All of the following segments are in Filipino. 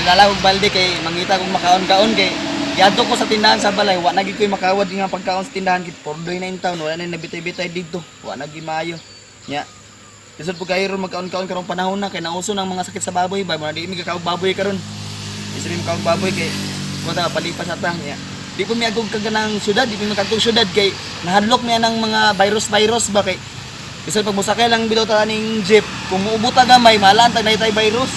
nagdala og balde kay mangita kong makaon-kaon kay yadto ko sa tindahan sa balay, wa na gid koy makawad nga pagkaon sa tindahan kit pordoy na in town, wala na nabitay-bitay dito. Wa na gid maayo. Nya. Isod po kayo ron magkaon-kaon karong panahon na kay nauso ng mga sakit sa baboy ba, mo na di mi kakaog baboy karon. Isip mi kakaog baboy kay wala palipas atang nya. Di po mi agog kaganang syudad, di po mi kadtong syudad kay nahadlok niya ng mga virus ba kay isod pag musakay lang bitaw ta ning jeep, kung muubuta gamay malaan tag tay virus.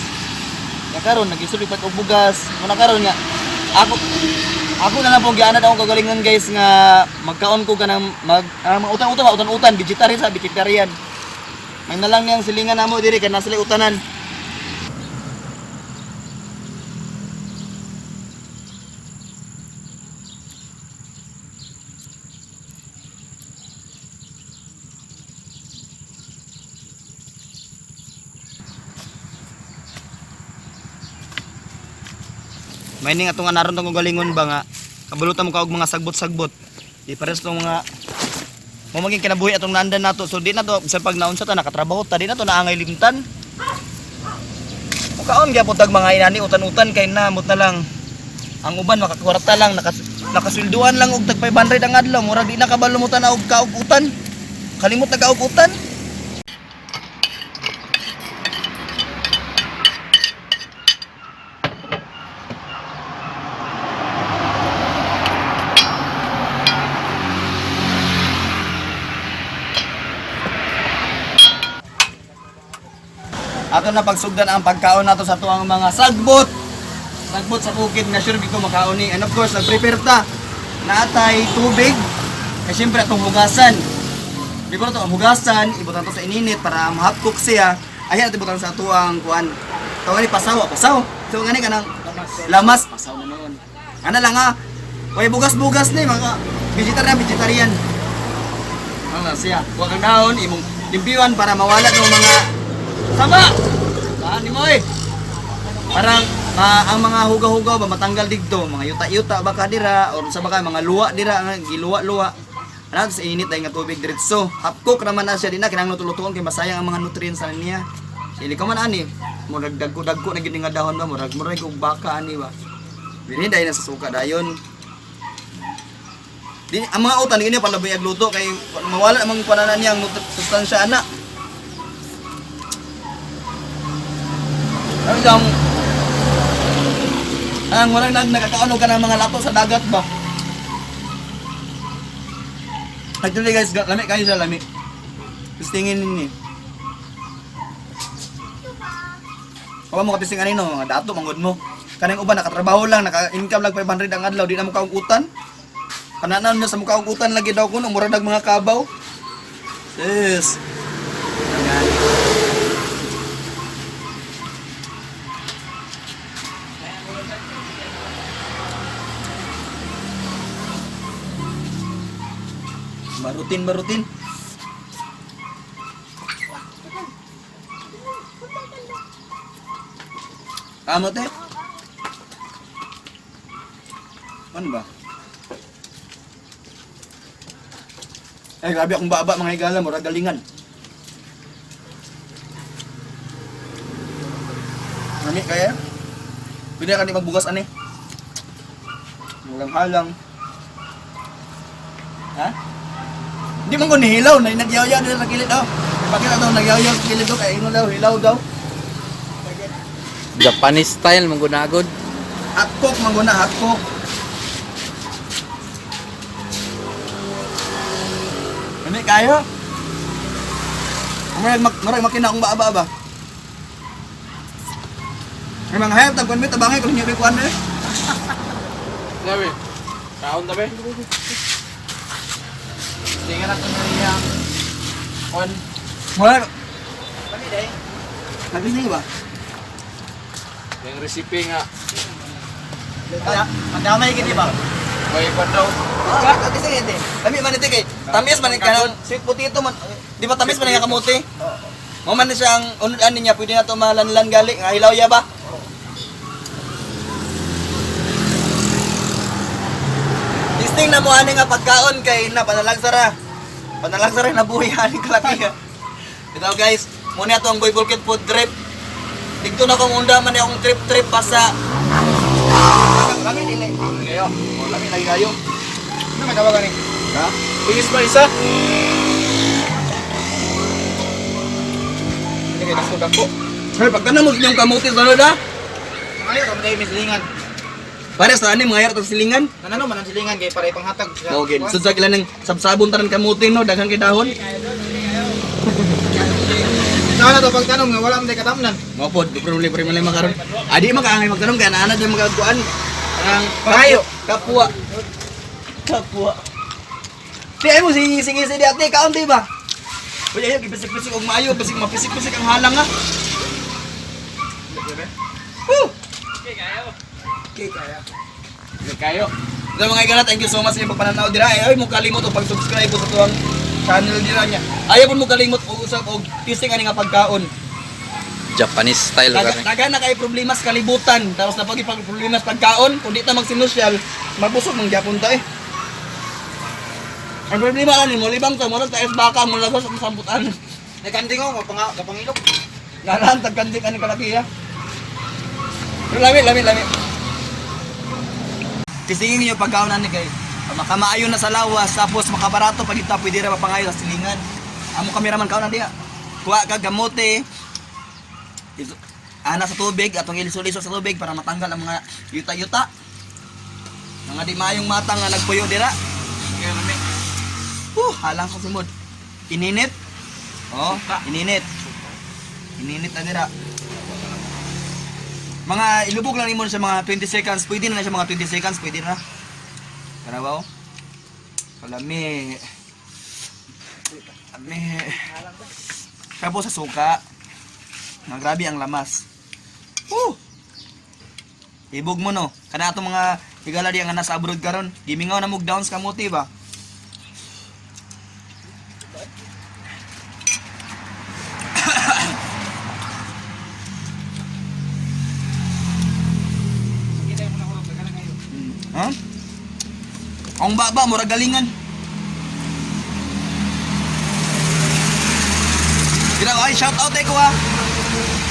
Ya karon nagisuli pag og bugas, muna karon nga ako na lang po gianad akong kagalingon guys nga magkaon ko kanang mga utan-utan vegetarian. May na lang niyang silingan namo diri kay nasa utanan. May ning atong naron tong galingon ba nga kabulutan mo ka og mga sagbot-sagbot. Di pares tong mga mo maging kinabuhi atong naandan nato. So di na to sa pag naunsa ta nakatrabaho ta di na to naangay limtan. Mukaon gyapon tag mga inani utan-utan kay namot na lang. Ang uban makakwarta lang nakaswelduan lang og tag 500 ang adlaw murag di na kabalo mo ta og kaugutan. Kalimot na kaugutan. Ato na pagsugdan ang pagkaon nato sa tuang mga sagbot. Sagbot sa bukid nga sure ko makaon ni. And of course, nag-prepare ta. Naatay tubig. Kaya siyempre itong hugasan. Before ito ang hugasan, ibutan to sa ininit para ma-hot cook siya. Ayan natin ibutan sa tuang kuan. Ito nga ni pasaw. So nga ni kanang lamas. Pasaw na noon. Ano lang ha. Kaya bugas-bugas ni mga vegetarian. Ano siya. Huwag kang dahon, imong limpiwan para mawala ng mga sama! Saan mo eh? Parang ang mga hugaw-hugaw ba matanggal digto, mga yuta-yuta baka dira or sa baka mga luwa dira nga giluwa-luwa. Ano sa init ay nga tubig diretso. Half cook naman na siya din na kinahanglan lutuon kay masayang ang mga nutrients sa niya. Dili ka man ani, murag dagko na gid nga dahon ba murag og baka ani ba. Dili dai na sa suka dayon. Dili ang mga utan ini palabay ag luto kay mawala mang pananan niya ang sustansya ana. Ang walang nagkakaano ka ng mga lato sa dagat ba? Actually guys, lami kayo siya, lami. Testingin ninyo. Kung mo katisting kanino, mga dato, manggod mo. Kanang uban, nakatrabaho lang, naka-income lang 500 ang adlaw, di na mo kaugutan. Kananan na sa mukha kaugutan lagi daw kuno, murag mga kabaw. Sis. Barutin. Kamu teh? Ano ba? Grabe akong baba mga higala, murag galingan. Nami kaya? Pwede ka di magbugas ani? Walang halang. Ha? Hindi man ko nihilaw, nagyaw-yaw din sa kilid daw. Bakit ito nagyaw-yaw sa kilid daw, kaya ino daw, hilaw daw. Japanese style manggunagod. Hot cook, mangguna hot cook. Ano kayo? Marag makina akong ba? May mga hayap, tagpuan mo, tabangay, kung hindi kuhan eh. Sabi, kaon tabi. Tingnan natin na niya. On. Marag. Kami day. Nagising ba? Yung recipe nga. Madamay gini ba? May pa daw. Nagising hindi. Kami man ito kay. Tamis man kanang sweet potato man. Di ba tamis man nga kamote? Mo man siya ang unudan niya, pwede na to malanlan gali nga hilaw ya ba? Listing na mo ani nga pagkaon kay na panalagsara na buhi ani kalaki. Ito guys, muna ato ang Boy Bulkit food trip. Dito na kong unda man akong trip pa sa Lami dili. Kayo. O, lami lagi kayo. Ano may tawagan ni? Ha? Tingis ba isa? Hindi kay dako. Sir, pagka na mo yung kamuti sa loob ha? Ayaw ka may silingan. Pare sa ani mga tong silingan. Nanano man ang silingan kay para ipanghatag. Okay, sud sa ilan ng sabsabon taran kamuti no, daghang kay dahon. Sana to pagtanong nga wala man tay katamnan. Mo pod, di problema lang makaron. Adi makaangay magtanong kay ana jud magkuan. Ang Kayo. kapwa. Kapwa. Di ay mo singi-singi si ate kaon di ba? Uy, ayo gibisik-bisik og maayo, bisik mapisik-pisik ang halang ha. Okay, kaya. Hindi kayo. So mga igala, thank you so much sa inyong pagpananaw dira. Ay mo kalimot og pag-subscribe po sa tuwang channel dira niya. Ayaw po mo kalimot og usap og tising ani nga pagkaon. Japanese style kami. Daga na kay problema sa kalibutan. Tapos na pag problema sa pagkaon, kung di ta magsinusyal, mabusog mang gyapon ta eh. Ang problema ani mo libang ta mo ta es baka mo lagos ang sambutan. Nagkanding ko kapangilog. Ganahan tagkandik ani kalakiya. Pero lami. Tisingin niyo pagkaon ani kay makamaayo na sa lawas tapos makabarato pag ita pwede ra mapangayo sa silingan. Amo kameraman kaon na diha. Kuha ka gamote. Ana sa tubig atong ilisol-isol sa tubig para matanggal ang mga yuta-yuta. Mga di maayong mata nga nagpuyo dira. Kaya namin. Halang sa simod. Ininit. Oh, ininit. Ininit na dira. Mga ilubog lang nimo sa mga 20 seconds. Pwede na siya mga 20 seconds, pwede na. Karabaw. Kalami. Kalami. Tapos sa suka. Grabe ang lamas. Ibog mo no. Kana atong mga higala diyan nga nasa abroad karon. Gimingaw na mug downs kamuti ba? Ha? Ang baba, mura galingan. Kira ay shout out ko ha.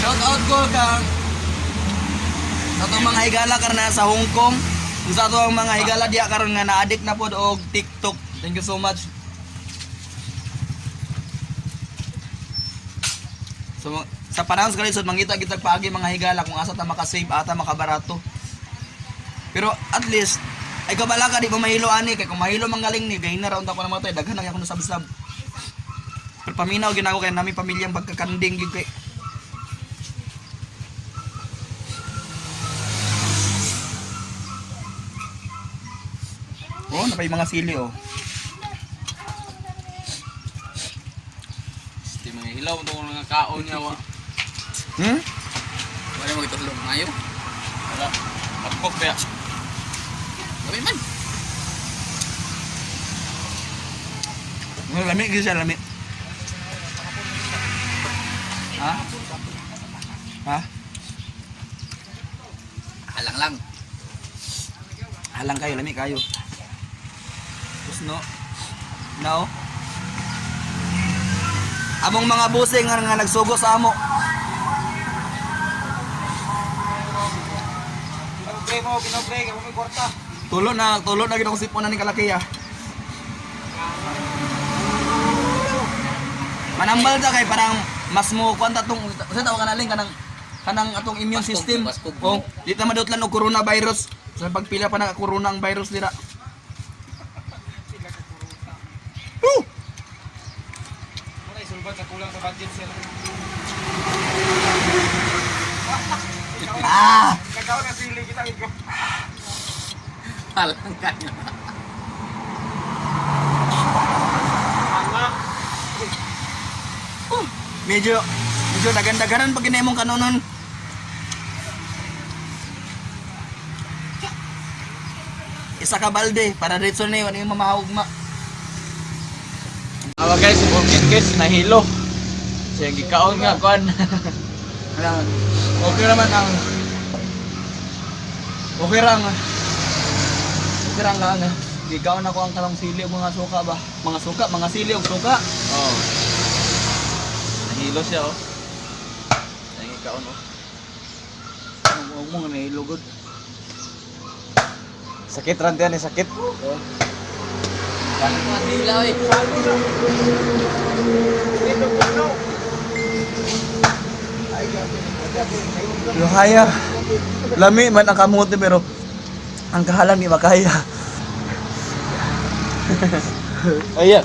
Shout out ko ka sa itong mga higala karon na sa Hong Kong. Kung sa itong mga higala diya karon nga na-addict na pod og TikTok. Thank you so much. So sa panahon sa kalisod mangita kita paagi mga higala kung asa ta makasave ata makabarato. Pero at least ay kabala ka di ba mahilo ani kay kung mahilo manggaling ni gay na ra unta ko na matay daghan na ako nasabsab. Pero paminaw ginako kay nami pamilyang pagkakanding gyud kay. Oh, napay mga sili oh. Di mga hilaw itong mga kaon niya wa. Wala mo itulong mayo. Wala. Pagkok kaya. Gabi man. Lami gyud siya lami. Ha? Ha? Alang lang. Halang kayo, lami kayo. Tapos no. No. Among mga busing nga nagsugo sa amo. Pinobre, kamo may kwarta. Tulo na gid akong sipon na ni kalakiya. Manambal ta kay parang mas mo kwanta tong sa tawo kanaling kanang atong immune system. Oh, di ta madutlan og coronavirus. Sa pagpila pa na corona ang virus dira. Wala isulbat sa kulang sa budget sir. Ah! Kagaw na sili kita ikaw. Alang ka. Medyo dagan-daganan pag ginemong kanonon. Isa ka balde para diretso ni wala yung mamahugma. Awa guys, si guys nahilo. Siya gikaon nga kuan. Okay naman ang okay lang gigawan ako ang kalong sili ug mga suka ba? Mga sili ug suka. Oh. Nahilo siya oh. Siya gikaon oh. mo nga nahilugod. Sakit ran yan, sakit. Balik mo ang dila eh. Luhaya. Lami man ang kamuti pero ang kahalang di makaya. Ayan.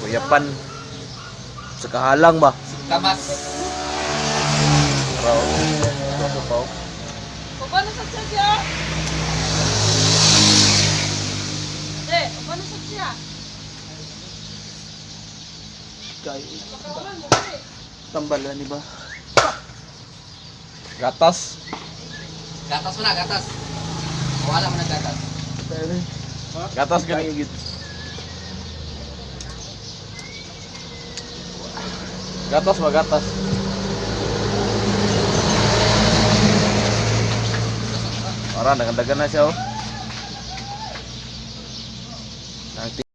Kuyapan. Sa kahalang ba? Kamas. Pao. Pao. Paano sa siya? Eh, paano sa siya? Pakawalan mo ba eh? Tambalan ni ba? Gatas. Gatas mo na, gatas. Wala mo na gatas. Gatas gani gid. Gatas ba gatas? Ora nagdagan na siya oh.